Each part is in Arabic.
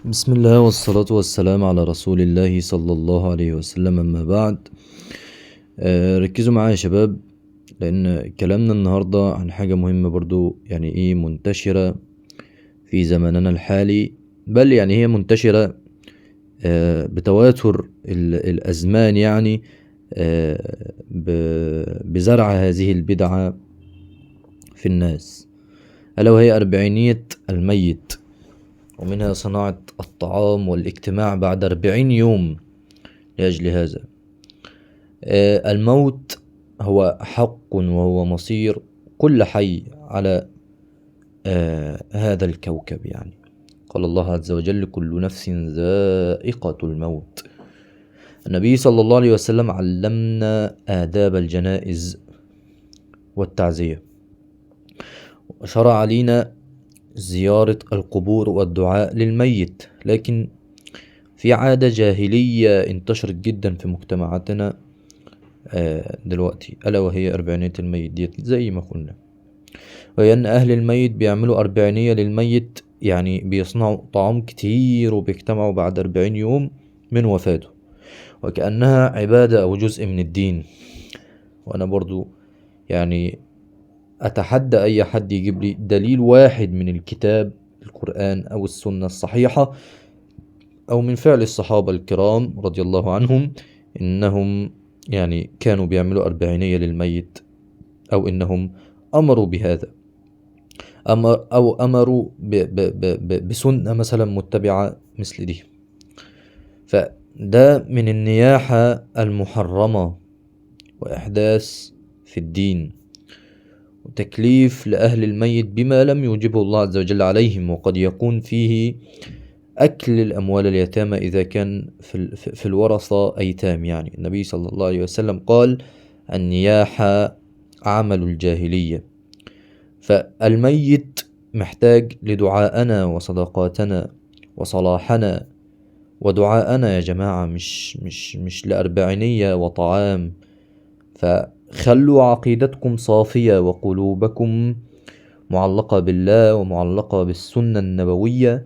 بسم الله والصلاة والسلام على رسول الله صلى الله عليه وسلم، أما بعد. ركزوا معايا يا شباب، لأن كلامنا النهاردة عن حاجة مهمة برضو، يعني إيه منتشرة في زماننا الحالي، بل يعني هي منتشرة بتواتر الأزمان، يعني بزرع هذه البدعة في الناس، ألا وهي أربعينية الميت، ومنها صناعة الطعام والاجتماع بعد 40 يوم لأجل هذا. الموت هو حق وهو مصير كل حي على هذا الكوكب، يعني قال الله عز وجل: كل نفس ذائقة الموت. النبي صلى الله عليه وسلم علمنا آداب الجنائز والتعزية، وشرع علينا زيارة القبور والدعاء للميت، لكن في عادة جاهلية انتشرت جدا في مجتمعاتنا دلوقتي، ألا وهي أربعينية الميت ديت، زي ما قلنا، وهي أن أهل الميت بيعملوا أربعينية للميت، يعني بيصنعوا طعام كتير وبيجتمعوا بعد 40 يوم من وفاته، وكأنها عبادة أو جزء من الدين. وأنا برضو يعني أتحدى أي حد يجيب لي دليل واحد من الكتاب، القرآن أو السنة الصحيحة، أو من فعل الصحابة الكرام رضي الله عنهم، إنهم يعني كانوا بيعملوا أربعينية للميت، أو إنهم أمروا بهذا، أو أمروا بسنة مثلا متبعة مثل دي. فده من النياحة المحرمة، وإحداث في الدين، وتكليف لأهل الميت بما لم يوجبه الله عز وجل عليهم، وقد يكون فيه أكل الأموال اليتامى إذا كان في الورثة أيتام. يعني النبي صلى الله عليه وسلم قال: النياحة عمل الجاهلية. فالميت محتاج لدعاءنا وصدقاتنا وصلاحنا ودعاءنا يا جماعة، مش لأربعينية وطعام. فخلوا عقيدتكم صافية وقلوبكم معلقة بالله ومعلقة بالسنة النبوية،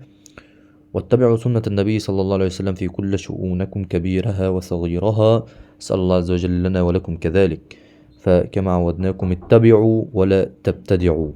واتبعوا سنة النبي صلى الله عليه وسلم في كل شؤونكم كبيرها وصغيرها. أسأل الله عز وجل لنا ولكم كذلك. فكما عودناكم اتبعوا ولا تبتدعوا.